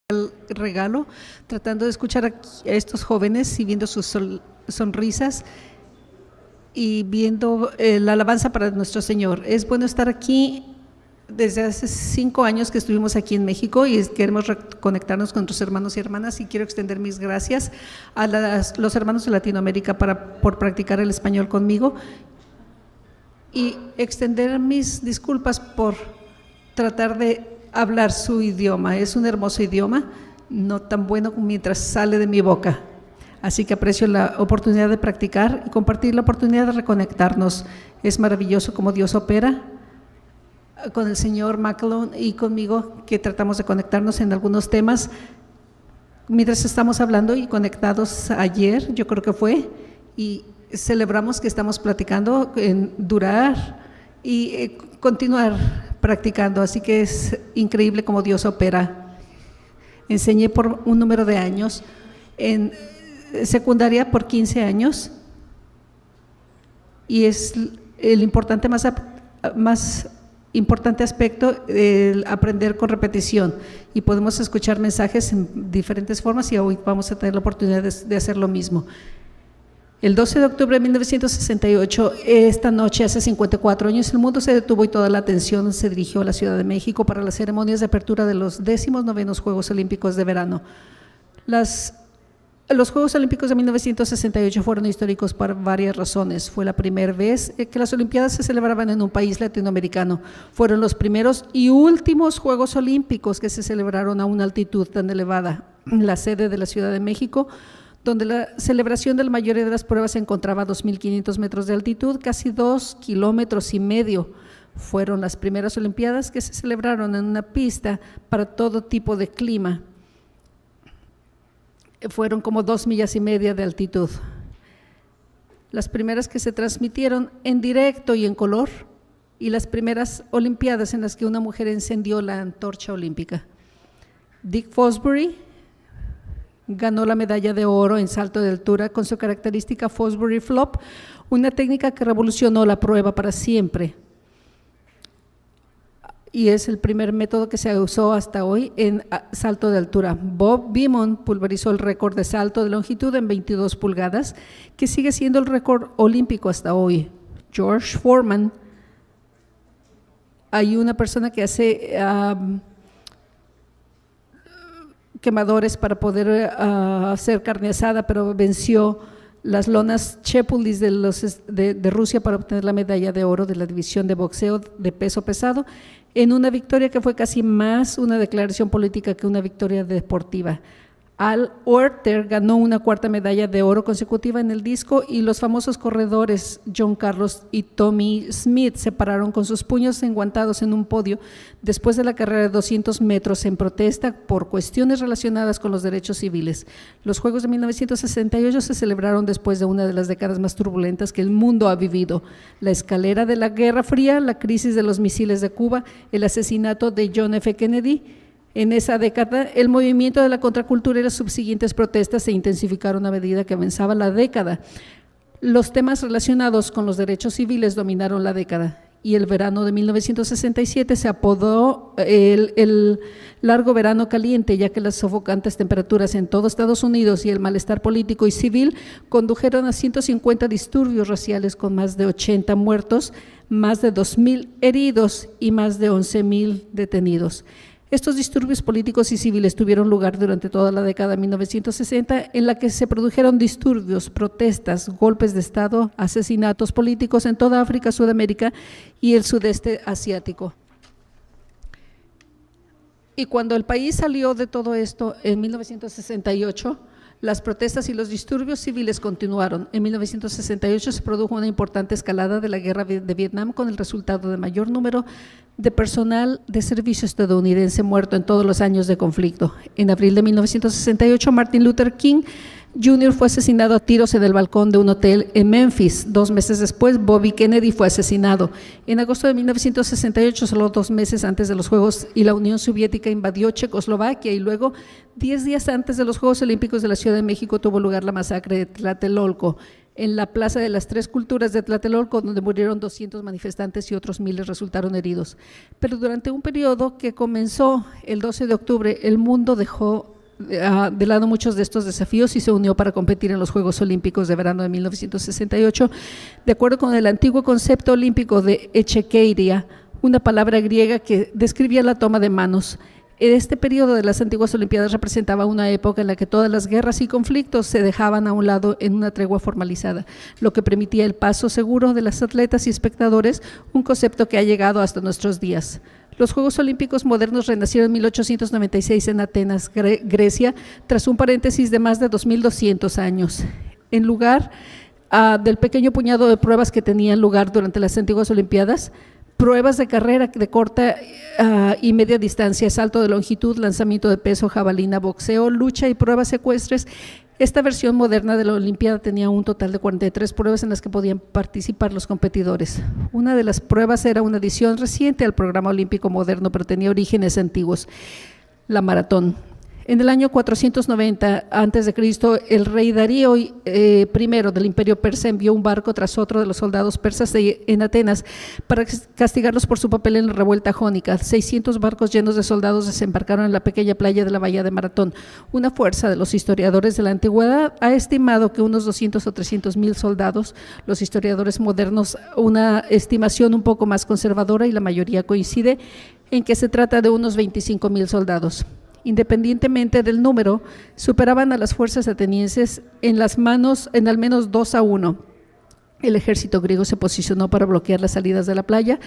el regalo, tratando de escuchar a estos jóvenes y viendo sus sonrisas y viendo la alabanza para nuestro Señor. Es bueno estar aquí. Desde hace 5 años que estuvimos aquí en México y queremos reconectarnos con nuestros hermanos y hermanas, y quiero extender mis gracias a los hermanos de Latinoamérica por practicar el español conmigo, y extender mis disculpas por tratar de hablar su idioma. Es un hermoso idioma, no tan bueno mientras sale de mi boca. Así que aprecio la oportunidad de practicar y compartir la oportunidad de reconectarnos. Es maravilloso cómo Dios opera con el señor Macalone y conmigo, que tratamos de conectarnos en algunos temas mientras estamos hablando y conectados ayer, yo creo que fue, y celebramos que estamos platicando en durar y continuar practicando. Así que es increíble cómo Dios opera. Enseñé por un número de años, en secundaria por 15 años, y es el más importante aspecto, el aprender con repetición, y podemos escuchar mensajes en diferentes formas, y hoy vamos a tener la oportunidad de hacer lo mismo. El 12 de octubre de 1968, esta noche, hace 54 años, el mundo se detuvo y toda la atención se dirigió a la Ciudad de México para las ceremonias de apertura de los 19º Juegos Olímpicos de Verano. Los Juegos Olímpicos de 1968 fueron históricos por varias razones. Fue la primera vez que las Olimpiadas se celebraban en un país latinoamericano. Fueron los primeros y últimos Juegos Olímpicos que se celebraron a una altitud tan elevada. La sede de la Ciudad de México, donde la celebración de la mayoría de las pruebas se encontraba a 2.500 metros de altitud, casi 2,5 kilómetros. Fueron las primeras Olimpiadas que se celebraron en una pista para todo tipo de clima. Fueron como 2,5 millas de altitud. Las primeras que se transmitieron en directo y en color, y las primeras Olimpiadas en las que una mujer encendió la antorcha olímpica. Dick Fosbury ganó la medalla de oro en salto de altura con su característica Fosbury Flop, una técnica que revolucionó la prueba para siempre, y es el primer método que se usó hasta hoy en salto de altura. Bob Beamon pulverizó el récord de salto de longitud en 22 pulgadas, que sigue siendo el récord olímpico hasta hoy. George Foreman, hay una persona que hace quemadores para poder hacer carne asada, pero venció las lonas Chepulis de Rusia para obtener la medalla de oro de la división de boxeo de peso pesado, en una victoria que fue casi más una declaración política que una victoria deportiva. Al Oerter ganó una 4ª medalla de oro consecutiva en el disco, y los famosos corredores John Carlos y Tommy Smith se pararon con sus puños enguantados en un podio después de la carrera de 200 metros en protesta por cuestiones relacionadas con los derechos civiles. Los Juegos de 1968 se celebraron después de una de las décadas más turbulentas que el mundo ha vivido: la escalera de la Guerra Fría, la crisis de los misiles de Cuba, el asesinato de John F. Kennedy. En esa década, el movimiento de la contracultura y las subsiguientes protestas se intensificaron a medida que avanzaba la década. Los temas relacionados con los derechos civiles dominaron la década, y el verano de 1967 se apodó el largo verano caliente, ya que las sofocantes temperaturas en todo Estados Unidos y el malestar político y civil condujeron a 150 disturbios raciales con más de 80 muertos, más de 2,000 heridos y más de 11,000 detenidos. Estos disturbios políticos y civiles tuvieron lugar durante toda la década de 1960, en la que se produjeron disturbios, protestas, golpes de Estado, asesinatos políticos en toda África, Sudamérica y el sudeste asiático. Y cuando el país salió de todo esto en 1968, las protestas y los disturbios civiles continuaron. En 1968 se produjo una importante escalada de la guerra de Vietnam, con el resultado de mayor número de personal de servicio estadounidense muerto en todos los años de conflicto. En abril de 1968, Martin Luther King Jr. fue asesinado a tiros en el balcón de un hotel en Memphis. 2 meses después, Bobby Kennedy fue asesinado. En agosto de 1968, solo 2 meses antes de los Juegos, y la Unión Soviética invadió Checoslovaquia, y luego, 10 días antes de los Juegos Olímpicos de la Ciudad de México, tuvo lugar la masacre de Tlatelolco. en la Plaza de las Tres Culturas de Tlatelolco, donde murieron 200 manifestantes y otros miles resultaron heridos. Pero durante un periodo que comenzó el 12 de octubre, el mundo dejó de lado muchos de estos desafíos y se unió para competir en los Juegos Olímpicos de verano de 1968, de acuerdo con el antiguo concepto olímpico de echekeiria, una palabra griega que describía la toma de manos. Este periodo de las antiguas Olimpiadas representaba una época en la que todas las guerras y conflictos se dejaban a un lado en una tregua formalizada, lo que permitía el paso seguro de las atletas y espectadores, un concepto que ha llegado hasta nuestros días. Los Juegos Olímpicos modernos renacieron en 1896 en Atenas, Grecia, tras un paréntesis de más de 2.200 años. En lugar del pequeño puñado de pruebas que tenían lugar durante las antiguas Olimpiadas, pruebas de carrera de corta y media distancia, salto de longitud, lanzamiento de peso, jabalina, boxeo, lucha y pruebas ecuestres. Esta versión moderna de la Olimpiada tenía un total de 43 pruebas en las que podían participar los competidores. Una de las pruebas era una adición reciente al programa olímpico moderno, pero tenía orígenes antiguos, la maratón. En el año 490 a.C., el rey Darío I del Imperio Persa envió un barco tras otro de los soldados persas en Atenas para castigarlos por su papel en la revuelta jónica. 600 barcos llenos de soldados desembarcaron en la pequeña playa de la bahía de Maratón. Una fuerza de los historiadores de la antigüedad ha estimado que unos 200 o 300 mil soldados, los historiadores modernos una estimación un poco más conservadora y la mayoría coincide en que se trata de unos 25 mil soldados. Independientemente del número, superaban a las fuerzas atenienses en al menos 2-1. El ejército griego se posicionó para bloquear las salidas de la playa,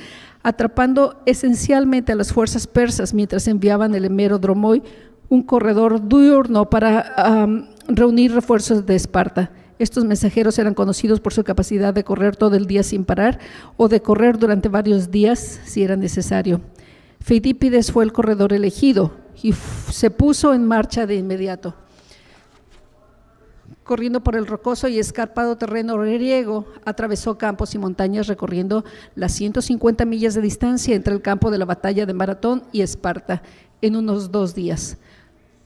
atrapando esencialmente a las fuerzas persas mientras enviaban el hemero Dromoi, un corredor diurno para reunir refuerzos de Esparta. Estos mensajeros eran conocidos por su capacidad de correr todo el día sin parar o de correr durante varios días si era necesario. Feidípides fue el corredor elegido y se puso en marcha de inmediato. Corriendo por el rocoso y escarpado terreno griego, atravesó campos y montañas recorriendo las 150 millas de distancia entre el campo de la batalla de Maratón y Esparta en unos 2 días.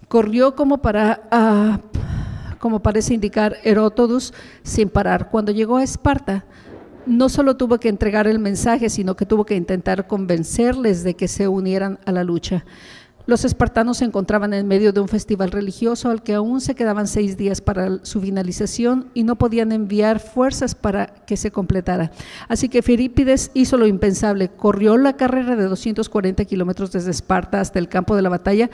Corrió como parece indicar Heródotus, sin parar. Cuando llegó a Esparta, no solo tuvo que entregar el mensaje, sino que tuvo que intentar convencerles de que se unieran a la lucha. Los espartanos se encontraban en medio de un festival religioso al que aún se quedaban 6 días para su finalización y no podían enviar fuerzas para que se completara. Así que Feidípides hizo lo impensable, corrió la carrera de 240 kilómetros desde Esparta hasta el campo de la batalla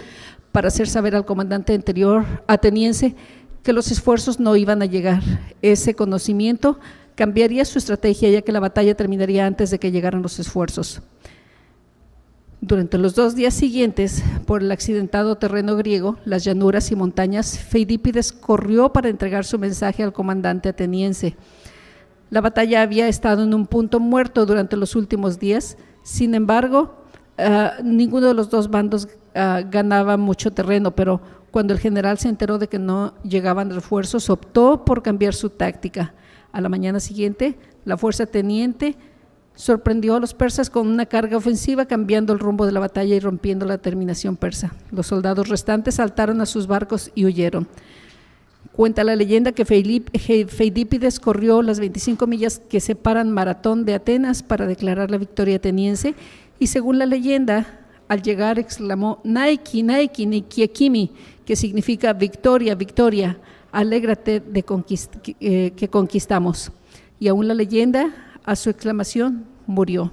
para hacer saber al comandante anterior ateniense que los esfuerzos no iban a llegar. Ese conocimiento cambiaría su estrategia, ya que la batalla terminaría antes de que llegaran los esfuerzos. Durante los 2 días siguientes, por el accidentado terreno griego, las llanuras y montañas, Feidípides corrió para entregar su mensaje al comandante ateniense. La batalla había estado en un punto muerto durante los últimos días, sin embargo, ninguno de los 2 bandos ganaba mucho terreno, pero cuando el general se enteró de que no llegaban refuerzos, optó por cambiar su táctica. A la mañana siguiente, la fuerza ateniense sorprendió a los persas con una carga ofensiva, cambiando el rumbo de la batalla y rompiendo la terminación persa. Los soldados restantes saltaron a sus barcos y huyeron. Cuenta la leyenda que Feidípides corrió las 25 millas que separan Maratón de Atenas para declarar la victoria ateniense y, según la leyenda, al llegar exclamó Naiki, Naiki, Nikiakimi, que significa victoria, victoria, alégrate de que conquistamos. Y aún la leyenda, a su exclamación, murió.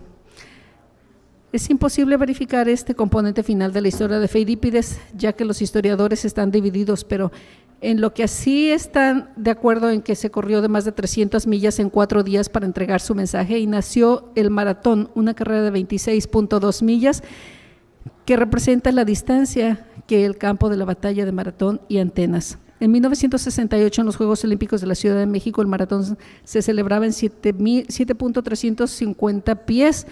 Es imposible verificar este componente final de la historia de Feidípides, ya que los historiadores están divididos, pero en lo que así están de acuerdo en que se corrió de más de 300 millas en 4 días para entregar su mensaje y nació el maratón, una carrera de 26.2 millas que representa la distancia que el campo de la batalla de Maratón y Atenas. En 1968, en los Juegos Olímpicos de la Ciudad de México, el maratón se celebraba en 7.350 pies,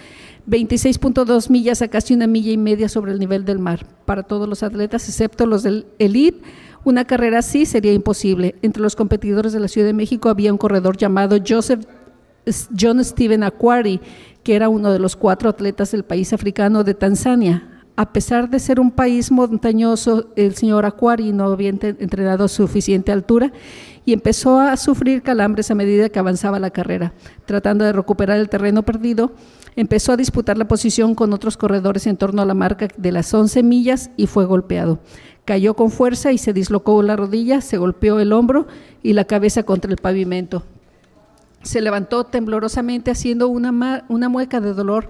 26.2 millas a casi 1,5 millas sobre el nivel del mar. Para todos los atletas, excepto los del elite, una carrera así sería imposible. Entre los competidores de la Ciudad de México había un corredor llamado John Stephen Akhwari, que era uno de los 4 atletas del país africano de Tanzania. A pesar de ser un país montañoso, el señor Akhwari no había entrenado a suficiente altura y empezó a sufrir calambres a medida que avanzaba la carrera. Tratando de recuperar el terreno perdido, empezó a disputar la posición con otros corredores en torno a la marca de las 11 millas y fue golpeado. Cayó con fuerza y se dislocó la rodilla, se golpeó el hombro y la cabeza contra el pavimento. Se levantó temblorosamente haciendo una mueca de dolor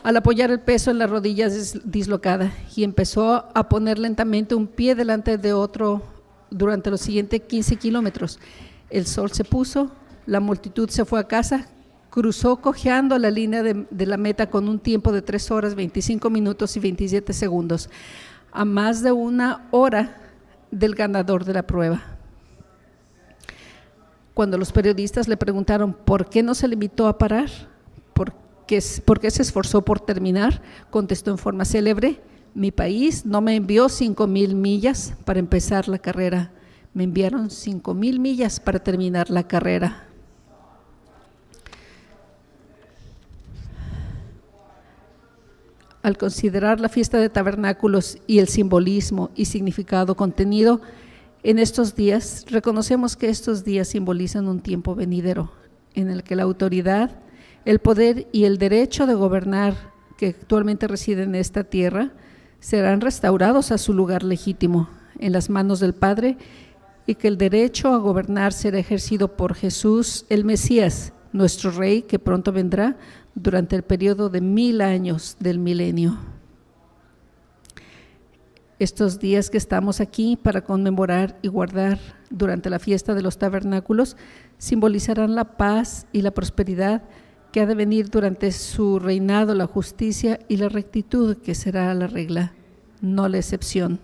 al apoyar el peso en la rodilla dislocada y empezó a poner lentamente un pie delante de otro durante los siguientes 15 kilómetros. El sol se puso, la multitud se fue a casa, cruzó cojeando la línea de la meta con un tiempo de 3 horas, 25 minutos y 27 segundos, a más de 1 hora del ganador de la prueba. Cuando los periodistas le preguntaron por qué no se limitó a parar, por qué se esforzó por terminar, contestó en forma célebre: mi país no me envió 5,000 millas para empezar la carrera, me enviaron 5,000 millas para terminar la carrera. Al considerar la fiesta de tabernáculos y el simbolismo y significado contenido en estos días, reconocemos que estos días simbolizan un tiempo venidero en el que la autoridad, el poder y el derecho de gobernar que actualmente reside en esta tierra serán restaurados a su lugar legítimo en las manos del Padre, y que el derecho a gobernar será ejercido por Jesús, el Mesías, nuestro Rey, que pronto vendrá durante el periodo de 1000 años del milenio. Estos días que estamos aquí para conmemorar y guardar durante la fiesta de los tabernáculos simbolizarán la paz y la prosperidad que ha de venir durante su reinado, la justicia y la rectitud, que será la regla, no la excepción.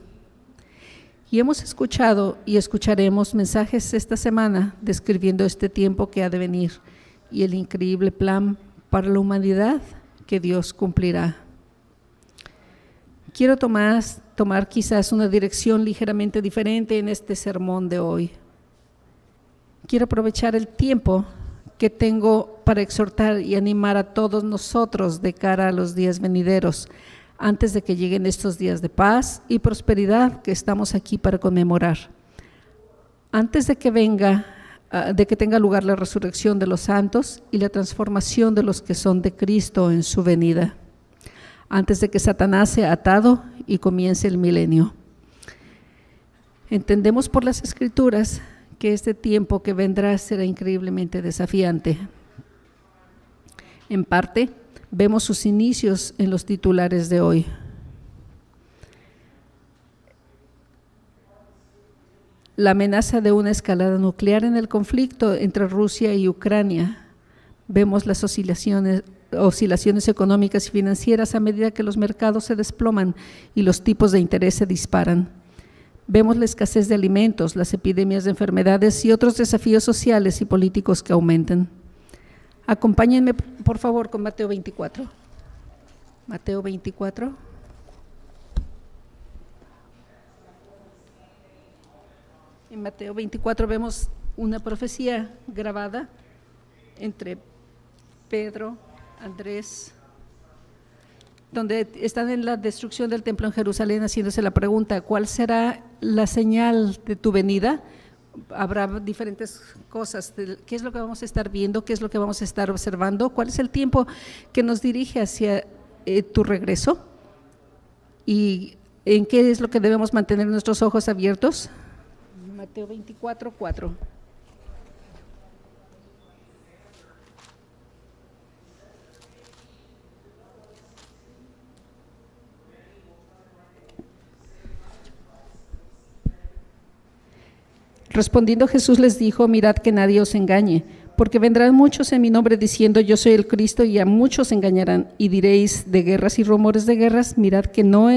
Y hemos escuchado y escucharemos mensajes esta semana describiendo este tiempo que ha de venir y el increíble plan para la humanidad que Dios cumplirá. Quiero tomar quizás una dirección ligeramente diferente en este sermón de hoy. Quiero aprovechar el tiempo que tengo para exhortar y animar a todos nosotros de cara a los días venideros, antes de que lleguen estos días de paz y prosperidad que estamos aquí para conmemorar. Antes de que tenga lugar la resurrección de los santos y la transformación de los que son de Cristo en su venida, antes de que Satanás sea atado y comience el milenio. Entendemos por las Escrituras que este tiempo que vendrá será increíblemente desafiante. En parte, vemos sus inicios en los titulares de hoy. La amenaza de una escalada nuclear en el conflicto entre Rusia y Ucrania. Vemos las oscilaciones económicas y financieras a medida que los mercados se desploman y los tipos de interés se disparan. Vemos la escasez de alimentos, las epidemias de enfermedades y otros desafíos sociales y políticos que aumentan. Acompáñenme, por favor, con Mateo 24. Mateo 24. En Mateo 24 vemos una profecía grabada entre Pedro, Andrés, donde están en la destrucción del templo en Jerusalén haciéndose la pregunta: ¿cuál será la señal de tu venida? Habrá diferentes cosas. ¿Qué es lo que vamos a estar viendo? ¿Qué es lo que vamos a estar observando? ¿Cuál es el tiempo que nos dirige hacia tu regreso? ¿Y en qué es lo que debemos mantener nuestros ojos abiertos? Mateo 24, 4. Respondiendo Jesús les dijo: mirad que nadie os engañe, porque vendrán muchos en mi nombre diciendo yo soy el Cristo, y a muchos engañarán, y diréis de guerras y rumores de guerras. Mirad que no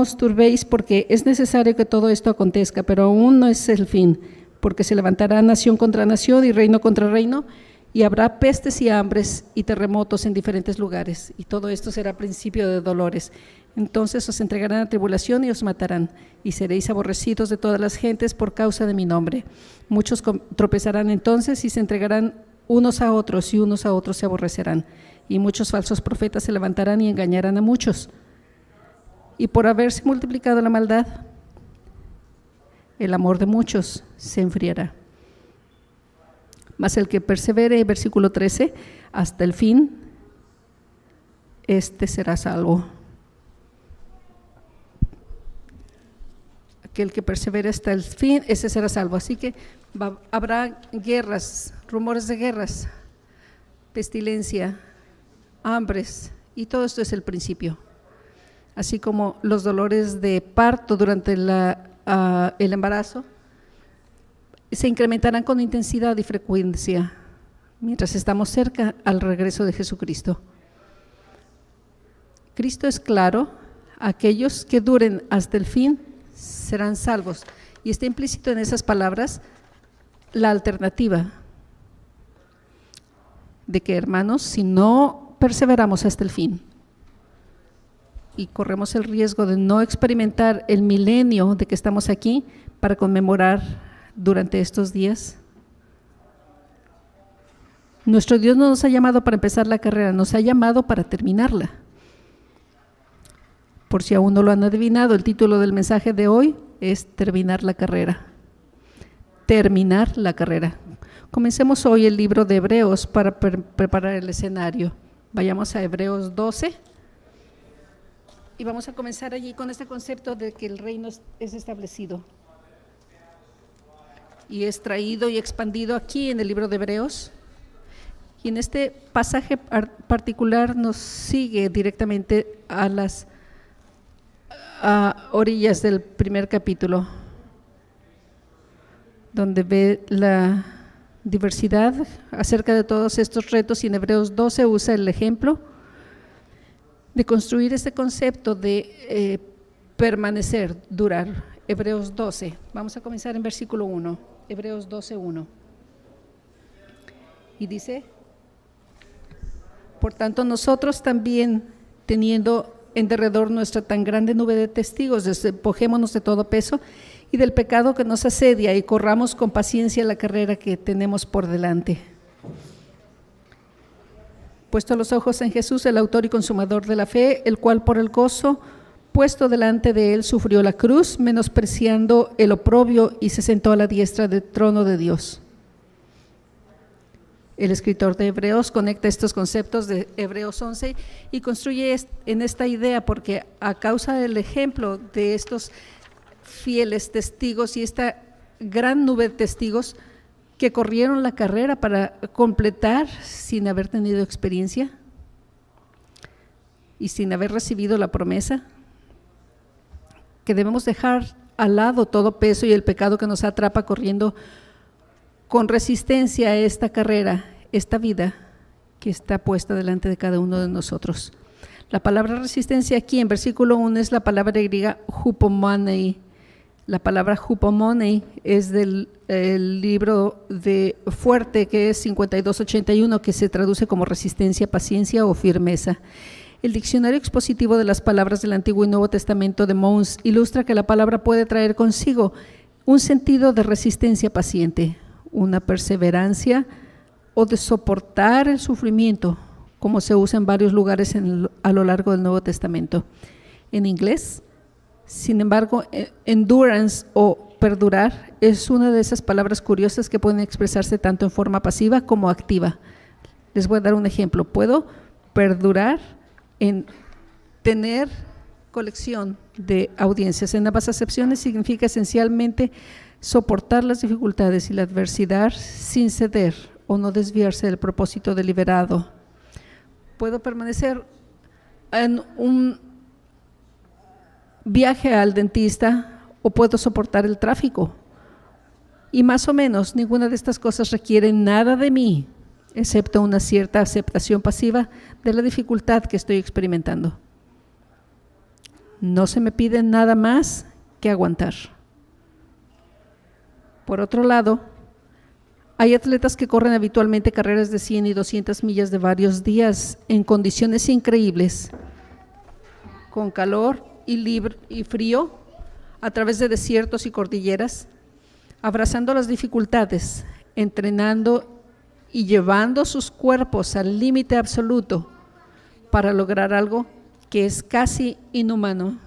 os turbéis, porque es necesario que todo esto acontezca, pero aún no es el fin, porque se levantará nación contra nación y reino contra reino, y habrá pestes y hambres y terremotos en diferentes lugares, y todo esto será principio de dolores. Entonces os entregarán a tribulación y os matarán, y seréis aborrecidos de todas las gentes por causa de mi nombre. Muchos tropezarán entonces y se entregarán unos a otros, y unos a otros se aborrecerán, y muchos falsos profetas se levantarán y engañarán a muchos. Y por haberse multiplicado la maldad, el amor de muchos se enfriará. Mas el que persevere, versículo 13, hasta el fin, este será salvo. Aquel que persevere hasta el fin, ese será salvo. Así que habrá guerras, rumores de guerras, pestilencia, hambres, y todo esto es el principio. Así como los dolores de parto durante el embarazo se incrementarán con intensidad y frecuencia mientras estamos cerca al regreso de Jesucristo. Cristo es claro: aquellos que duren hasta el fin serán salvos. Y está implícito en esas palabras la alternativa de que, hermanos, si no perseveramos hasta el fin y corremos el riesgo de no experimentar el milenio de que estamos aquí para conmemorar durante estos días, nuestro Dios no nos ha llamado para empezar la carrera, nos ha llamado para terminarla. Por si aún no lo han adivinado, el título del mensaje de hoy es terminar la carrera. Terminar la carrera. Comencemos hoy el libro de Hebreos para preparar el escenario. Vayamos a Hebreos 12 y vamos a comenzar allí con este concepto de que el reino es establecido y es traído y expandido aquí en el libro de Hebreos. Y en este pasaje particular nos sigue directamente a las orillas del primer capítulo, donde ve la diversidad acerca de todos estos retos, y en Hebreos 12 usa el ejemplo de construir este concepto de permanecer, durar. Hebreos 12, vamos a comenzar en versículo 1, Hebreos 12:1, y dice: por tanto, nosotros también, teniendo en derredor nuestra tan grande nube de testigos, despojémonos de todo peso y del pecado que nos asedia, y corramos con paciencia la carrera que tenemos por delante. Puesto los ojos en Jesús, el autor y consumador de la fe, el cual por el gozo puesto delante de él sufrió la cruz, menospreciando el oprobio, y se sentó a la diestra del trono de Dios. El escritor de Hebreos conecta estos conceptos de Hebreos 11 y construye en esta idea, porque a causa del ejemplo de estos fieles testigos y esta gran nube de testigos que corrieron la carrera para completar sin haber tenido experiencia y sin haber recibido la promesa, que debemos dejar al lado todo peso y el pecado que nos atrapa, corriendo con resistencia a esta carrera, esta vida que está puesta delante de cada uno de nosotros. La palabra resistencia aquí en versículo 1 es la palabra griega hupomonei. La palabra hupomonei es del libro de Fuerte, que es 5281, que se traduce como resistencia, paciencia o firmeza. El diccionario expositivo de las palabras del Antiguo y Nuevo Testamento de Mons ilustra que la palabra puede traer consigo un sentido de resistencia paciente, una perseverancia o de soportar el sufrimiento, como se usa en varios lugares a lo largo del Nuevo Testamento. En inglés, sin embargo, endurance o perdurar es una de esas palabras curiosas que pueden expresarse tanto en forma pasiva como activa. Les voy a dar un ejemplo. Puedo perdurar en tener colección de audiencias. En ambas acepciones significa esencialmente soportar las dificultades y la adversidad sin ceder o no desviarse del propósito deliberado. Puedo permanecer en un viaje al dentista o puedo soportar el tráfico. Y más o menos ninguna de estas cosas requiere nada de mí, excepto una cierta aceptación pasiva de la dificultad que estoy experimentando. No se me pide nada más que aguantar. Por otro lado, hay atletas que corren habitualmente carreras de 100 y 200 millas de varios días en condiciones increíbles, con calor y frío, a través de desiertos y cordilleras, abrazando las dificultades, entrenando y llevando sus cuerpos al límite absoluto para lograr algo que es casi inhumano.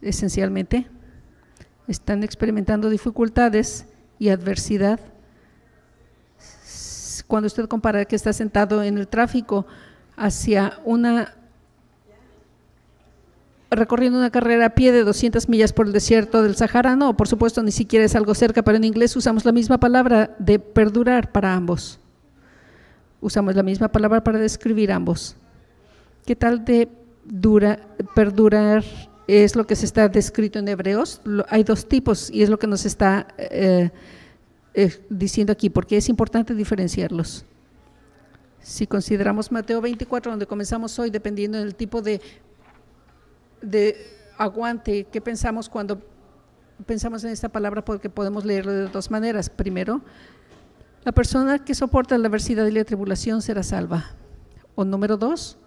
esencialmente. Están experimentando dificultades y adversidad. Cuando usted compara que está sentado en el tráfico recorriendo una carrera a pie de 200 millas por el desierto del Sahara, no, por supuesto, ni siquiera es algo cerca, pero en inglés usamos la misma palabra de perdurar para ambos. Usamos la misma palabra para describir ambos. ¿Qué tal de perdurar? Es lo que se está descrito en Hebreos. Hay dos tipos y es lo que nos está diciendo aquí, porque es importante diferenciarlos. Si consideramos Mateo 24, donde comenzamos hoy, dependiendo del tipo de aguante que pensamos cuando pensamos en esta palabra, porque podemos leerlo de dos maneras. Primero, la persona que soporta la adversidad y la tribulación será salva. O número dos,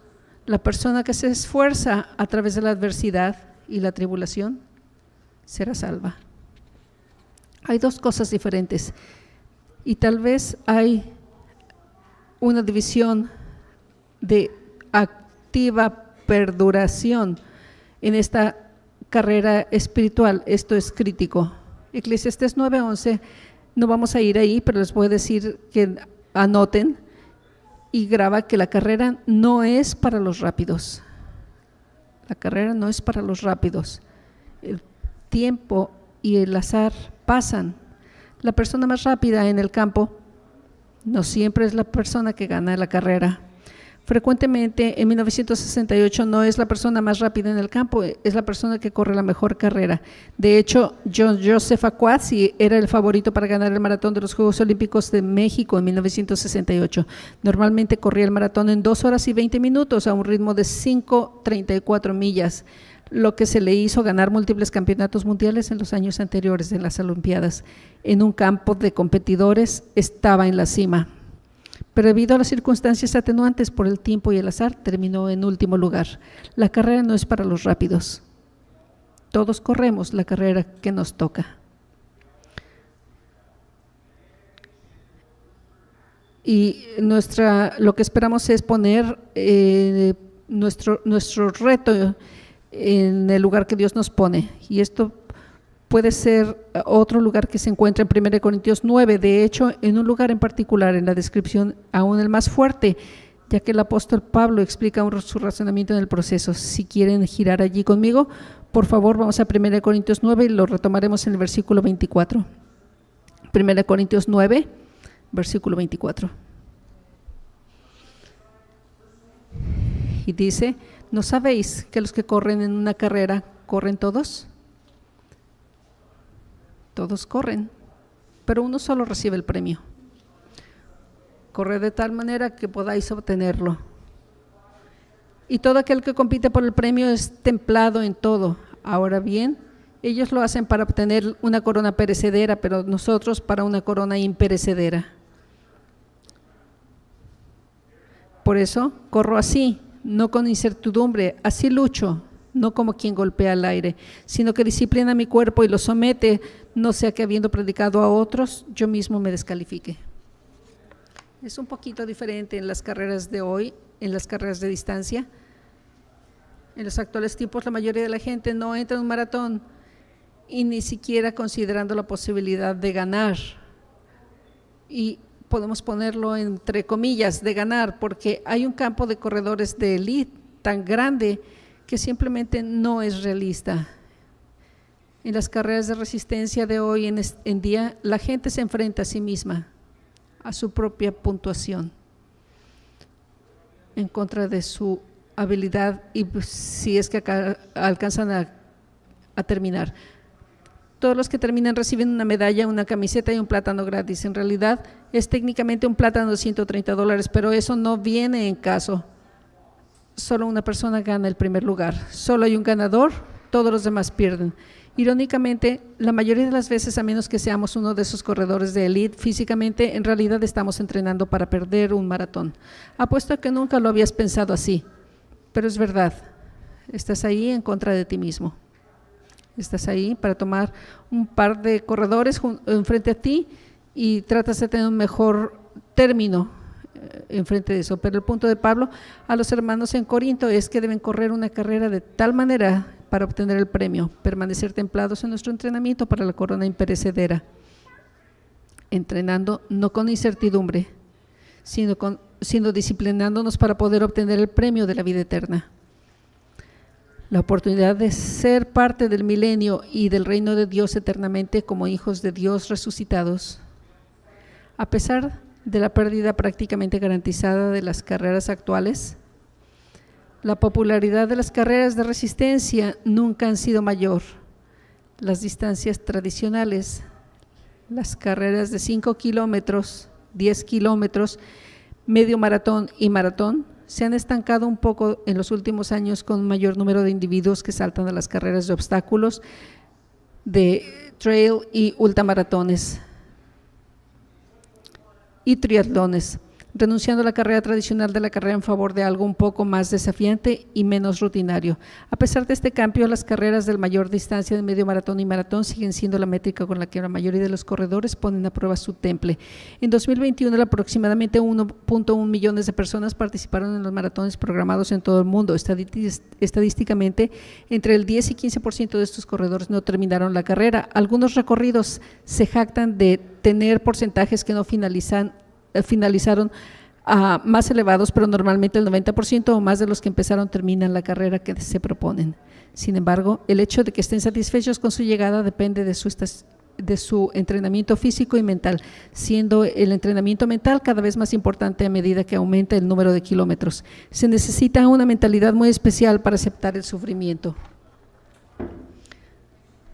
la persona que se esfuerza a través de la adversidad y la tribulación será salva. Hay dos cosas diferentes y tal vez hay una división de activa perduración en esta carrera espiritual. Esto es crítico. Eclesiastés 9:11, no vamos a ir ahí, pero les voy a decir que anoten y graba que la carrera no es para los rápidos. La carrera no es para los rápidos. El tiempo y el azar pasan. La persona más rápida en el campo no siempre es la persona que gana la carrera. Frecuentemente en 1968 no es la persona más rápida en el campo, es la persona que corre la mejor carrera. De hecho, Joseph Akwasi era el favorito para ganar el maratón de los Juegos Olímpicos de México en 1968. Normalmente corría el maratón en 2 horas y 20 minutos a un ritmo de 5:34 millas, lo que se le hizo ganar múltiples campeonatos mundiales en los años anteriores en las Olimpiadas. En un campo de competidores estaba en la cima, pero debido a las circunstancias atenuantes por el tiempo y el azar, terminó en último lugar. La carrera no es para los rápidos. Todos corremos la carrera que nos toca. Y lo que esperamos es poner nuestro reto en el lugar que Dios nos pone. Y esto puede ser otro lugar que se encuentra en 1 Corintios 9, de hecho, en un lugar en particular, en la descripción aún el más fuerte, ya que el apóstol Pablo explica su razonamiento en el proceso. Si quieren girar allí conmigo, por favor, vamos a 1 Corintios 9 y lo retomaremos en el versículo 24. 1 Corintios 9, versículo 24. Y dice, ¿no sabéis que los que corren en una carrera, corren todos? Todos corren, pero uno solo recibe el premio. Corre de tal manera que podáis obtenerlo. Y todo aquel que compite por el premio es templado en todo. Ahora bien, ellos lo hacen para obtener una corona perecedera, pero nosotros para una corona imperecedera. Por eso corro así, no con incertidumbre, así lucho, no como quien golpea al aire, sino que disciplina mi cuerpo y lo somete, no sea que habiendo predicado a otros, yo mismo me descalifique. Es un poquito diferente en las carreras de hoy, en las carreras de distancia. En los actuales tiempos la mayoría de la gente no entra en un maratón y ni siquiera considerando la posibilidad de ganar. Y podemos ponerlo entre comillas, de ganar, porque hay un campo de corredores de élite tan grande que simplemente no es realista. En las carreras de resistencia de hoy en día, la gente se enfrenta a sí misma, a su propia puntuación, en contra de su habilidad y si es que alcanzan a terminar. Todos los que terminan reciben una medalla, una camiseta y un plátano gratis. En realidad es técnicamente un plátano de $130, pero eso no viene en caso. Solo una persona gana el primer lugar, solo hay un ganador, todos los demás pierden. Irónicamente, la mayoría de las veces, a menos que seamos uno de esos corredores de élite, físicamente en realidad estamos entrenando para perder un maratón. Apuesto a que nunca lo habías pensado así, pero es verdad, estás ahí en contra de ti mismo. Estás ahí para tomar un par de corredores enfrente a ti y tratas de tener un mejor término enfrente de eso. Pero el punto de Pablo a los hermanos en Corinto es que deben correr una carrera de tal manera para obtener el premio, permanecer templados en nuestro entrenamiento para la corona imperecedera, entrenando no con incertidumbre, sino disciplinándonos para poder obtener el premio de la vida eterna. La oportunidad de ser parte del milenio y del reino de Dios eternamente como hijos de Dios resucitados. A pesar de la pérdida prácticamente garantizada de las carreras actuales, la popularidad de las carreras de resistencia nunca han sido mayor. Las distancias tradicionales, las carreras de 5 kilómetros, 10 kilómetros, medio maratón y maratón, se han estancado un poco en los últimos años con un mayor número de individuos que saltan a las carreras de obstáculos, de trail y ultramaratones y triatlones, renunciando a la carrera tradicional de la carrera en favor de algo un poco más desafiante y menos rutinario. A pesar de este cambio, las carreras de mayor distancia de medio maratón y maratón siguen siendo la métrica con la que la mayoría de los corredores ponen a prueba su temple. En 2021, aproximadamente 1.1 millones de personas participaron en los maratones programados en todo el mundo. Estadísticamente, entre el 10 y 15% de estos corredores no terminaron la carrera. Algunos recorridos se jactan de tener porcentajes que no finalizaron más elevados, pero normalmente el 90% o más de los que empezaron terminan la carrera que se proponen. Sin embargo, el hecho de que estén satisfechos con su llegada depende de su entrenamiento físico y mental, siendo el entrenamiento mental cada vez más importante a medida que aumenta el número de kilómetros. Se necesita una mentalidad muy especial para aceptar el sufrimiento.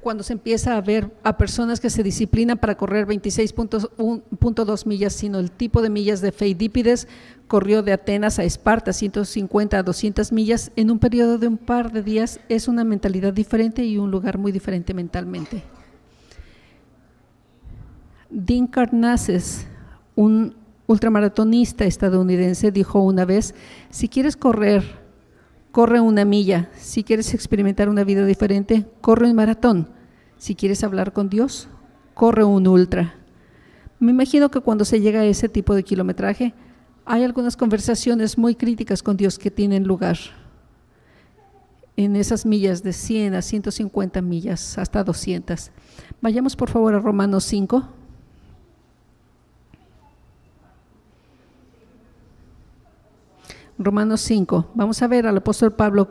Cuando se empieza a ver a personas que se disciplinan para correr 26.2 millas, sino el tipo de millas de Feidípides corrió de Atenas a Esparta, 150 a 200 millas, en un periodo de un par de días, es una mentalidad diferente y un lugar muy diferente mentalmente. Dean Karnazes, un ultramaratonista estadounidense, dijo una vez: si quieres correr, corre una milla. Si quieres experimentar una vida diferente, corre un maratón. Si quieres hablar con Dios, corre un ultra. Me imagino que cuando se llega a ese tipo de kilometraje, hay algunas conversaciones muy críticas con Dios que tienen lugar en esas millas de 100 a 150 millas, hasta 200. Vayamos por favor a Romanos 5. Romanos 5. Vamos a ver al apóstol Pablo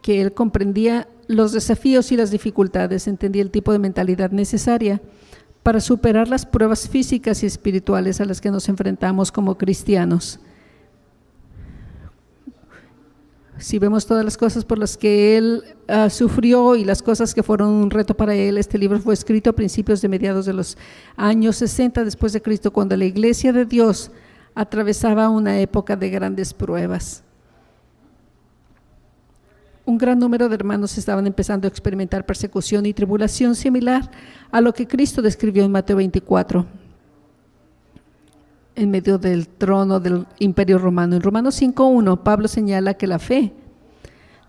que él comprendía los desafíos y las dificultades, entendía el tipo de mentalidad necesaria para superar las pruebas físicas y espirituales a las que nos enfrentamos como cristianos. Si vemos todas las cosas por las que él sufrió y las cosas que fueron un reto para él, este libro fue escrito a principios de mediados de los años 60 después de Cristo, cuando la Iglesia de Dios atravesaba una época de grandes pruebas. Un gran número de hermanos estaban empezando a experimentar persecución y tribulación similar a lo que Cristo describió en Mateo 24, en medio del trono del Imperio Romano. En Romanos 5:1, Pablo señala que la fe,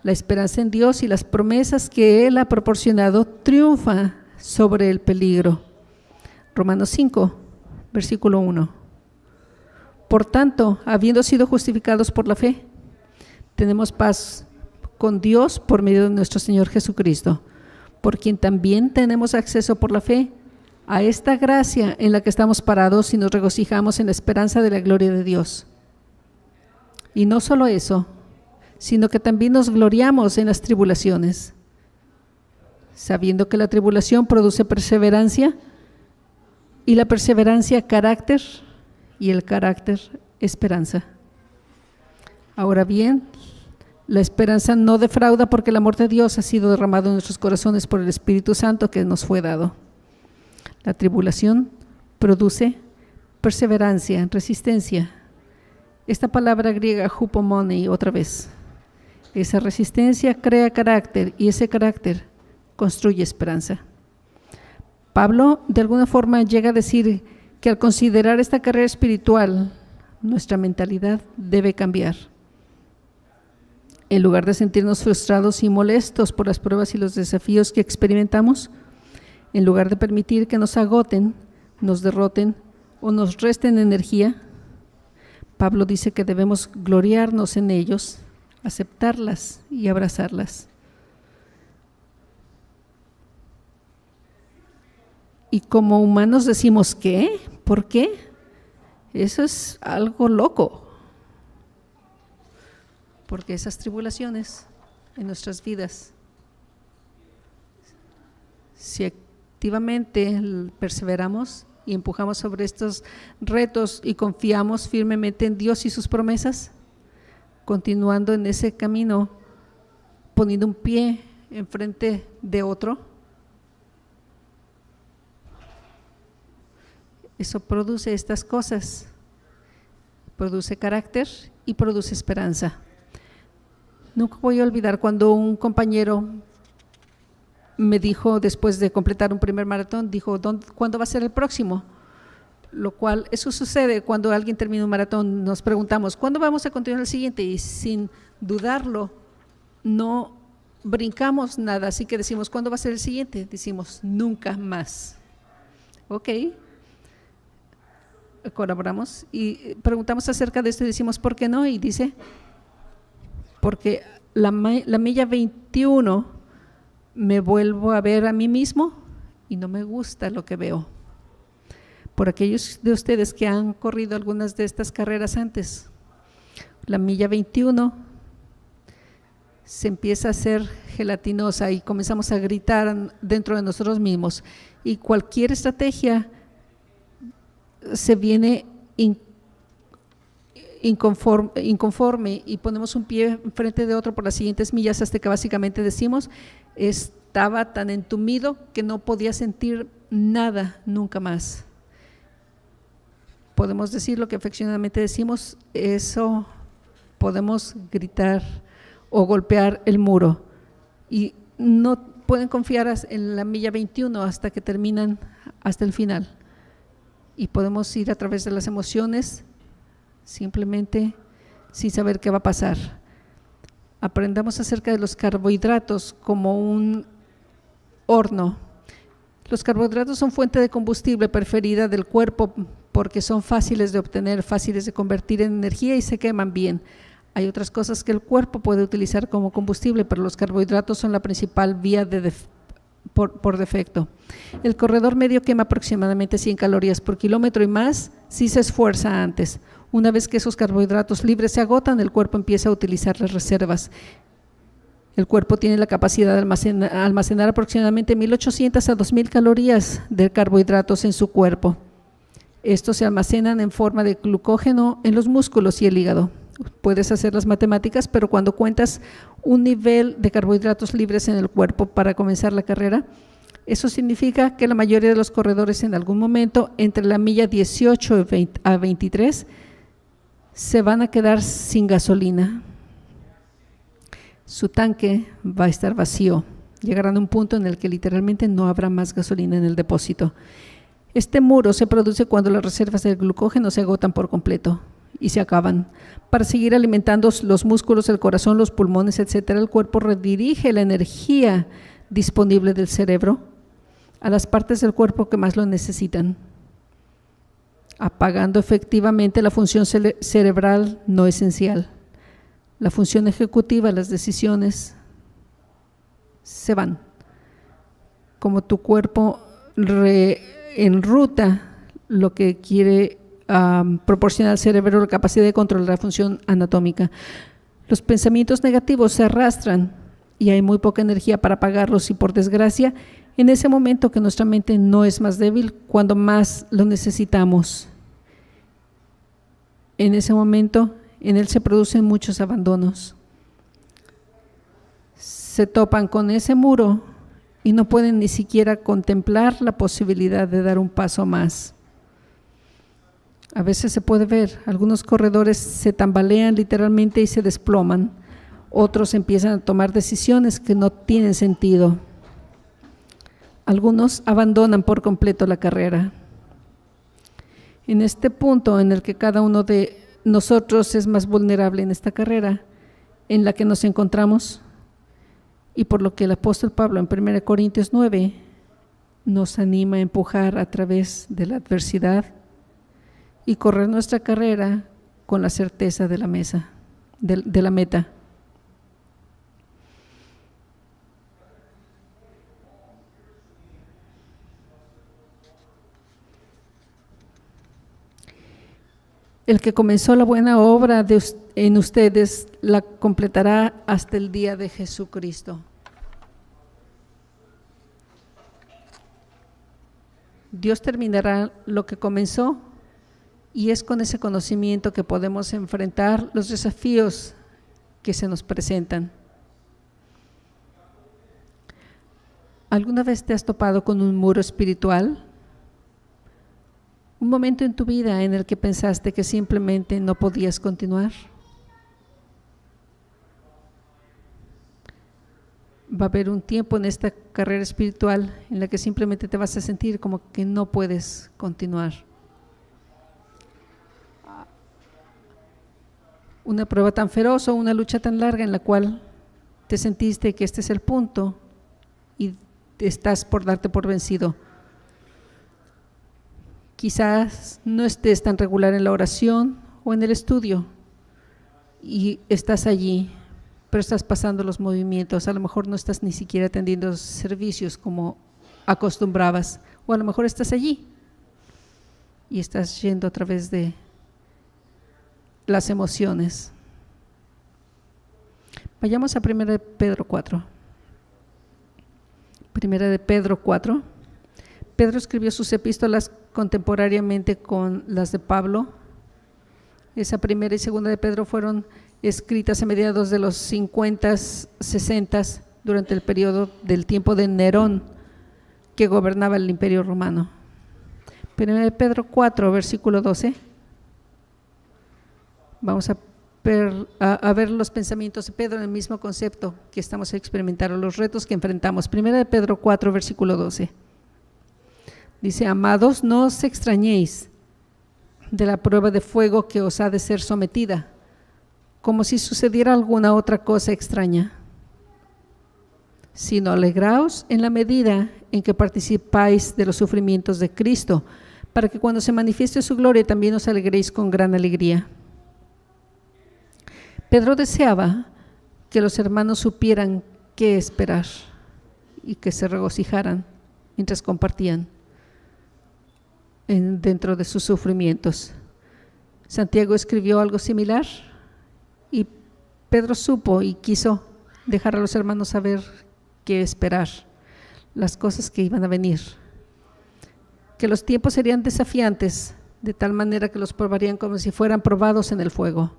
la esperanza en Dios y las promesas que Él ha proporcionado triunfa sobre el peligro. Romanos 5, versículo 1. Por tanto, habiendo sido justificados por la fe, tenemos paz con Dios por medio de nuestro Señor Jesucristo, por quien también tenemos acceso por la fe a esta gracia en la que estamos parados y nos regocijamos en la esperanza de la gloria de Dios. Y no solo eso, sino que también nos gloriamos en las tribulaciones, sabiendo que la tribulación produce perseverancia, y la perseverancia carácter, y el carácter esperanza. Ahora bien, la esperanza no defrauda, porque el amor de Dios ha sido derramado en nuestros corazones por el Espíritu Santo que nos fue dado. La tribulación produce perseverancia, resistencia. Esta palabra griega hupomone, otra vez. Esa resistencia crea carácter y ese carácter construye esperanza. Pablo de alguna forma llega a decir que al considerar esta carrera espiritual, nuestra mentalidad debe cambiar. En lugar de sentirnos frustrados y molestos por las pruebas y los desafíos que experimentamos, en lugar de permitir que nos agoten, nos derroten o nos resten energía, Pablo dice que debemos gloriarnos en ellos, aceptarlas y abrazarlas. Y como humanos decimos, ¿qué? ¿Por qué? Eso es algo loco. Porque esas tribulaciones en nuestras vidas, si activamente perseveramos y empujamos sobre estos retos y confiamos firmemente en Dios y sus promesas, continuando en ese camino, poniendo un pie enfrente de otro, eso produce estas cosas, produce carácter y produce esperanza. Nunca voy a olvidar cuando un compañero me dijo, después de completar un primer maratón, dijo, ¿cuándo va a ser el próximo? Lo cual, eso sucede cuando alguien termina un maratón, nos preguntamos, ¿cuándo vamos a continuar el siguiente? Y sin dudarlo, no brincamos nada, así que decimos, ¿cuándo va a ser el siguiente? Decimos, nunca más. Ok, colaboramos y preguntamos acerca de esto y decimos, ¿por qué no? Y dice, porque la milla 21 me vuelvo a ver a mí mismo y no me gusta lo que veo. Por aquellos de ustedes que han corrido algunas de estas carreras antes, la milla 21 se empieza a hacer gelatinosa y comenzamos a gritar dentro de nosotros mismos y cualquier estrategia se viene inconforme y ponemos un pie enfrente de otro por las siguientes millas hasta que básicamente decimos, estaba tan entumido que no podía sentir nada nunca más. Podemos decir lo que afeccionadamente decimos, eso podemos gritar o golpear el muro y no pueden confiar en la milla 21 hasta que terminan hasta el final y podemos ir a través de las emociones simplemente sin saber qué va a pasar. Aprendamos acerca de los carbohidratos como un horno. Los carbohidratos son fuente de combustible preferida del cuerpo porque son fáciles de obtener, fáciles de convertir en energía y se queman bien. Hay otras cosas que el cuerpo puede utilizar como combustible, pero los carbohidratos son la principal vía por defecto. El corredor medio quema aproximadamente 100 calorías por kilómetro y más si se esfuerza antes. Una vez que esos carbohidratos libres se agotan, el cuerpo empieza a utilizar las reservas. El cuerpo tiene la capacidad de almacenar aproximadamente 1.800 a 2.000 calorías de carbohidratos en su cuerpo. Estos se almacenan en forma de glucógeno en los músculos y el hígado. Puedes hacer las matemáticas, pero cuando cuentas un nivel de carbohidratos libres en el cuerpo para comenzar la carrera, eso significa que la mayoría de los corredores en algún momento, entre la milla 18 a 23, se van a quedar sin gasolina. Su tanque va a estar vacío. Llegarán a un punto en el que literalmente no habrá más gasolina en el depósito. Este muro se produce cuando las reservas de glucógeno se agotan por completo y se acaban. Para seguir alimentando los músculos, el corazón, los pulmones, etcétera, el cuerpo redirige la energía disponible del cerebro a las partes del cuerpo que más lo necesitan, apagando efectivamente la función cerebral no esencial. La función ejecutiva, las decisiones, se van. Como tu cuerpo enruta lo que quiere proporcionar al cerebro la capacidad de controlar la función anatómica. Los pensamientos negativos se arrastran y hay muy poca energía para apagarlos y por desgracia, en ese momento que nuestra mente no es más débil, cuando más lo necesitamos. En ese momento, en él se producen muchos abandonos. Se topan con ese muro y no pueden ni siquiera contemplar la posibilidad de dar un paso más. A veces se puede ver, algunos corredores se tambalean literalmente y se desploman, otros empiezan a tomar decisiones que no tienen sentido. Algunos abandonan por completo la carrera. En este punto en el que cada uno de nosotros es más vulnerable en esta carrera en la que nos encontramos, y por lo que el apóstol Pablo en 1 Corintios 9 nos anima a empujar a través de la adversidad y correr nuestra carrera con la certeza de la meta. El que comenzó la buena obra en ustedes la completará hasta el día de Jesucristo. Dios terminará lo que comenzó, y es con ese conocimiento que podemos enfrentar los desafíos que se nos presentan. ¿Alguna vez te has topado con un muro espiritual? ¿Un momento en tu vida en el que pensaste que simplemente no podías continuar? Va a haber un tiempo en esta carrera espiritual en la que simplemente te vas a sentir como que no puedes continuar. Una prueba tan feroz o una lucha tan larga en la cual te sentiste que este es el punto y estás por darte por vencido. Quizás no estés tan regular en la oración o en el estudio y estás allí, pero estás pasando los movimientos. A lo mejor no estás ni siquiera atendiendo servicios como acostumbrabas, o a lo mejor estás allí y estás yendo a través de las emociones. Vayamos a 1 de Pedro 4. 1 de Pedro 4. Pedro escribió sus epístolas contemporáneamente con las de Pablo. Esa primera y segunda de Pedro fueron escritas a mediados de los 50, 60, durante el periodo del tiempo de Nerón, que gobernaba el Imperio Romano. 1 de Pedro 4, versículo 12. Vamos a ver los pensamientos de Pedro en el mismo concepto que estamos experimentando, los retos que enfrentamos. 1 de Pedro 4, versículo 12. Dice: amados, no os extrañéis de la prueba de fuego que os ha de ser sometida, como si sucediera alguna otra cosa extraña, sino alegraos en la medida en que participáis de los sufrimientos de Cristo, para que cuando se manifieste su gloria también os alegréis con gran alegría. Pedro deseaba que los hermanos supieran qué esperar y que se regocijaran mientras compartían dentro de sus sufrimientos. Santiago escribió algo similar y Pedro supo y quiso dejar a los hermanos saber qué esperar, las cosas que iban a venir, que los tiempos serían desafiantes, de tal manera que los probarían como si fueran probados en el fuego.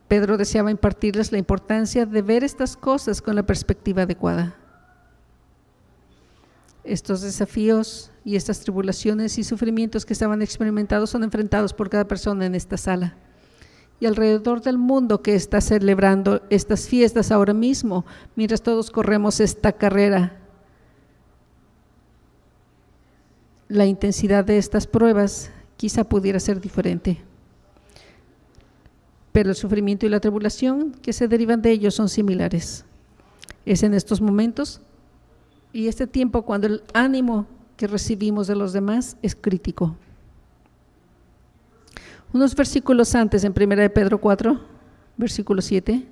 Pedro deseaba impartirles la importancia de ver estas cosas con la perspectiva adecuada. Estos desafíos y estas tribulaciones y sufrimientos que estaban experimentados son enfrentados por cada persona en esta sala y alrededor del mundo que está celebrando estas fiestas ahora mismo, mientras todos corremos esta carrera. La intensidad de estas pruebas quizá pudiera ser diferente, pero el sufrimiento y la tribulación que se derivan de ellos son similares. Es en estos momentos y este tiempo cuando el ánimo que recibimos de los demás es crítico. Unos versículos antes, en 1 de Pedro 4, versículo 7,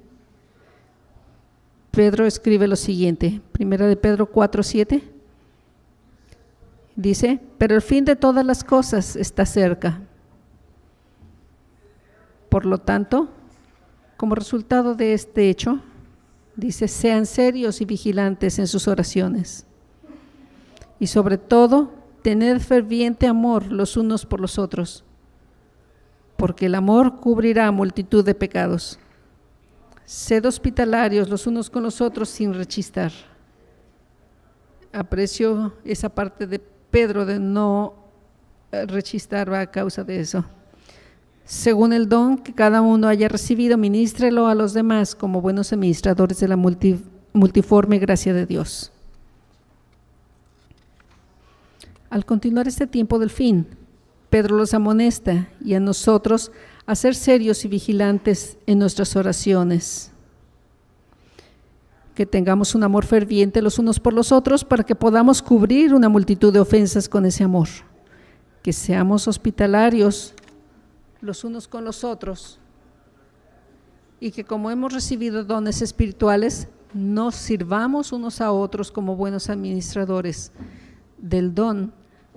Pedro escribe lo siguiente. 1 de Pedro 4, 7, dice: pero el fin de todas las cosas está cerca. Por lo tanto, como resultado de este hecho, dice: sean serios y vigilantes en sus oraciones. Y sobre todo, tened ferviente amor los unos por los otros, porque el amor cubrirá multitud de pecados. Sed hospitalarios los unos con los otros sin rechistar. Aprecio esa parte de Pedro de no rechistar a causa de eso. Según el don que cada uno haya recibido, ministrelo a los demás como buenos administradores de la multiforme gracia de Dios. Al continuar este tiempo del fin, Pedro los amonesta y a nosotros a ser serios y vigilantes en nuestras oraciones. Que tengamos un amor ferviente los unos por los otros para que podamos cubrir una multitud de ofensas con ese amor. Que seamos hospitalarios los unos con los otros y que como hemos recibido dones espirituales, nos sirvamos unos a otros como buenos administradores del don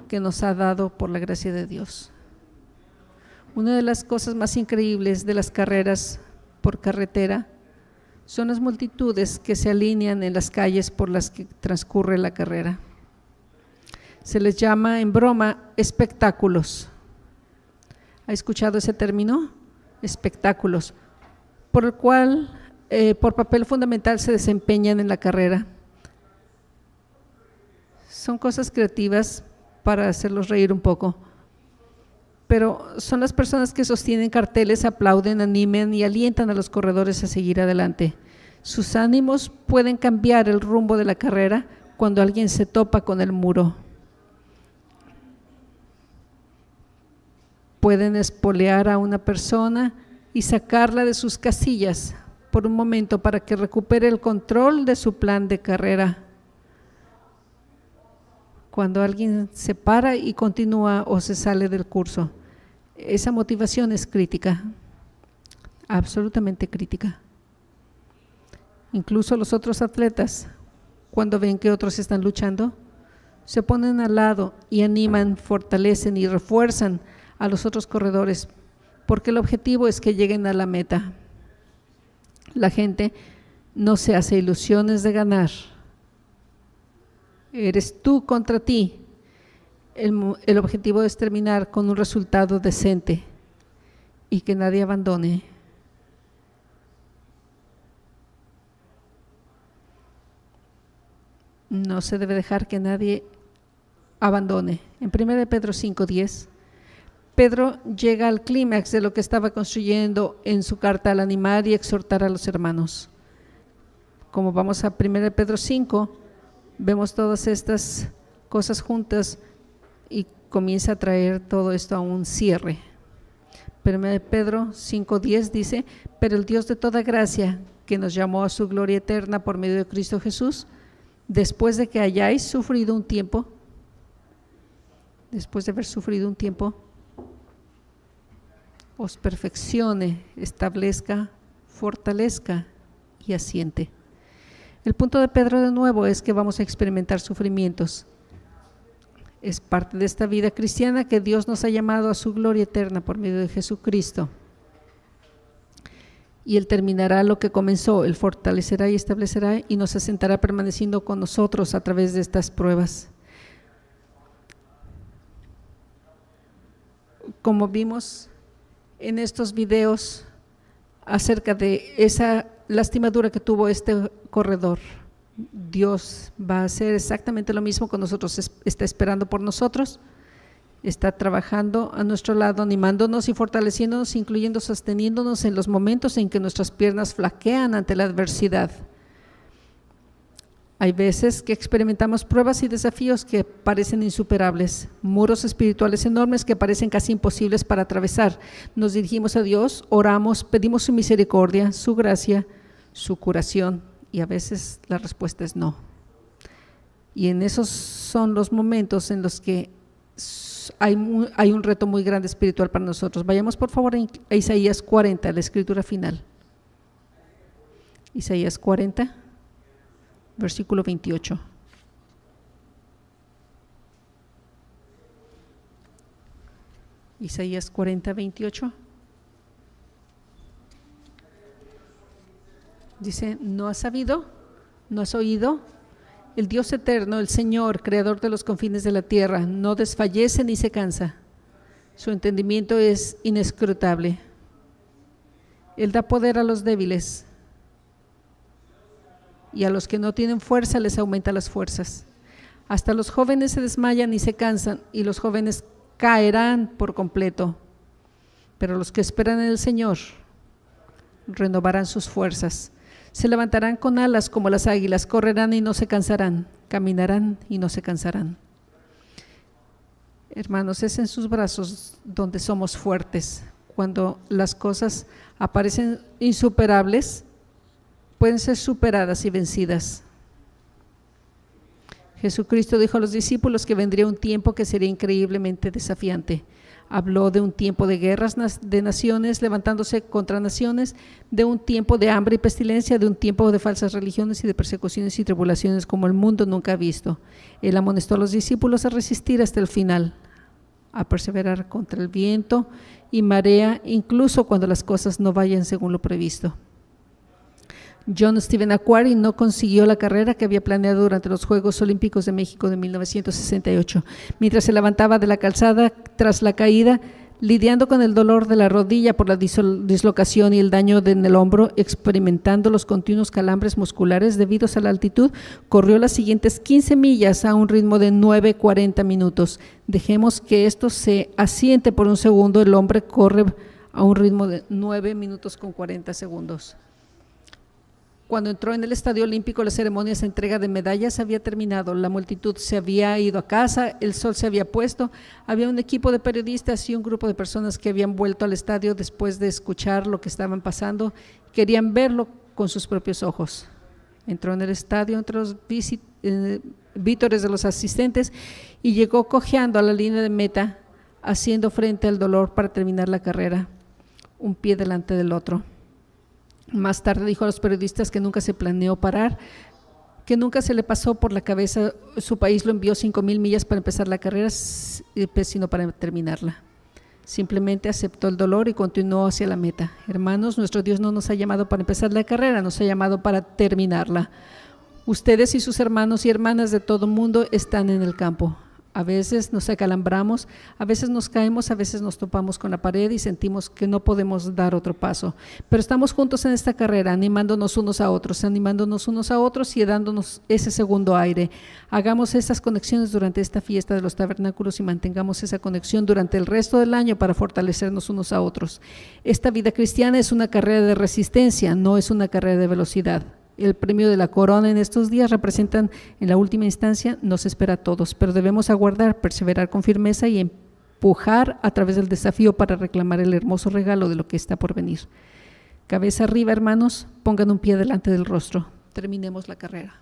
que nos ha dado por la gracia de Dios. Una de las cosas más increíbles de las carreras por carretera son las multitudes que se alinean en las calles por las que transcurre la carrera. Se les llama en broma espectáculos. ¿Ha escuchado ese término? Espectáculos, por el cual por papel fundamental se desempeñan en la carrera. Son cosas creativas para hacerlos reír un poco, pero son las personas que sostienen carteles, aplauden, animan y alientan a los corredores a seguir adelante. Sus ánimos pueden cambiar el rumbo de la carrera cuando alguien se topa con el muro. Pueden espolear a una persona y sacarla de sus casillas por un momento para que recupere el control de su plan de carrera. Cuando alguien se para y continúa o se sale del curso, esa motivación es crítica, absolutamente crítica. Incluso los otros atletas, cuando ven que otros están luchando, se ponen al lado y animan, fortalecen y refuerzan a los otros corredores, porque el objetivo es que lleguen a la meta. La gente no se hace ilusiones de ganar. Eres tú contra ti. El objetivo es terminar con un resultado decente y que nadie abandone. No se debe dejar que nadie abandone. En 1 Pedro 5:10, Pedro llega al clímax de lo que estaba construyendo en su carta al animar y exhortar a los hermanos. Como vamos a 1 Pedro 5, vemos todas estas cosas juntas y comienza a traer todo esto a un cierre. 1 Pedro 5:10 dice: pero el Dios de toda gracia, que nos llamó a su gloria eterna por medio de Cristo Jesús, después de que hayáis sufrido un tiempo, después de haber sufrido un tiempo, os perfeccione, establezca, fortalezca y asiente. El punto de Pedro de nuevo es que vamos a experimentar sufrimientos. Es parte de esta vida cristiana que Dios nos ha llamado a su gloria eterna por medio de Jesucristo. Y Él terminará lo que comenzó, Él fortalecerá y establecerá y nos asentará permaneciendo con nosotros a través de estas pruebas. Como vimos en estos videos acerca de esa lastimadura que tuvo este corredor, Dios va a hacer exactamente lo mismo con nosotros, está esperando por nosotros, está trabajando a nuestro lado, animándonos y fortaleciéndonos, incluyendo sosteniéndonos en los momentos en que nuestras piernas flaquean ante la adversidad. Hay veces que experimentamos pruebas y desafíos que parecen insuperables, muros espirituales enormes que parecen casi imposibles para atravesar. Nos dirigimos a Dios, oramos, pedimos su misericordia, su gracia, su curación, y a veces la respuesta es no. Y en esos son los momentos en los que hay un reto muy grande espiritual para nosotros. Vayamos por favor a Isaías 40, la escritura final. Isaías 40, versículo 28. Isaías 40, 28. Dice: ¿no has sabido? ¿No has oído? El Dios eterno, el Señor, creador de los confines de la tierra, no desfallece ni se cansa. Su entendimiento es inescrutable. Él da poder a los débiles y a los que no tienen fuerza les aumenta las fuerzas. Hasta los jóvenes se desmayan y se cansan, y los jóvenes caerán por completo. Pero los que esperan en el Señor renovarán sus fuerzas. Se levantarán con alas como las águilas, correrán y no se cansarán, caminarán y no se cansarán. Hermanos, es en sus brazos donde somos fuertes. Cuando las cosas aparecen insuperables, pueden ser superadas y vencidas. Jesucristo dijo a los discípulos que vendría un tiempo que sería increíblemente desafiante. Habló de un tiempo de guerras de naciones levantándose contra naciones, de un tiempo de hambre y pestilencia, de un tiempo de falsas religiones y de persecuciones y tribulaciones como el mundo nunca ha visto. Él amonestó a los discípulos a resistir hasta el final, a perseverar contra el viento y marea, incluso cuando las cosas no vayan según lo previsto. John Stephen Akhwari no consiguió la carrera que había planeado durante los Juegos Olímpicos de México de 1968. Mientras se levantaba de la calzada tras la caída, lidiando con el dolor de la rodilla por la dislocación y el daño en el hombro, experimentando los continuos calambres musculares debidos a la altitud, corrió las siguientes 15 millas a un ritmo de 9:40 minutos. Dejemos que esto se asiente por un segundo. El hombre corre a un ritmo de 9 minutos con 40 segundos. Cuando entró en el Estadio Olímpico, la ceremonia de entrega de medallas había terminado, la multitud se había ido a casa, el sol se había puesto, había un equipo de periodistas y un grupo de personas que habían vuelto al estadio después de escuchar lo que estaban pasando, querían verlo con sus propios ojos. Entró en el estadio entre los vítores de los asistentes y llegó cojeando a la línea de meta, haciendo frente al dolor para terminar la carrera, un pie delante del otro. Más tarde dijo a los periodistas que nunca se planeó parar, que nunca se le pasó por la cabeza, su país lo envió 5,000 millas para empezar la carrera, sino para terminarla. Simplemente aceptó el dolor y continuó hacia la meta. Hermanos, nuestro Dios no nos ha llamado para empezar la carrera, nos ha llamado para terminarla. Ustedes y sus hermanos y hermanas de todo el mundo están en el campo. A veces nos acalambramos, a veces nos caemos, a veces nos topamos con la pared y sentimos que no podemos dar otro paso. Pero estamos juntos en esta carrera, animándonos unos a otros y dándonos ese segundo aire. Hagamos estas conexiones durante esta fiesta de los tabernáculos y mantengamos esa conexión durante el resto del año para fortalecernos unos a otros. Esta vida cristiana es una carrera de resistencia, no es una carrera de velocidad. El premio de la corona en estos días representan, en la última instancia, nos espera a todos, pero debemos aguardar, perseverar con firmeza y empujar a través del desafío para reclamar el hermoso regalo de lo que está por venir. Cabeza arriba, hermanos, pongan un pie delante del rostro. Terminemos la carrera.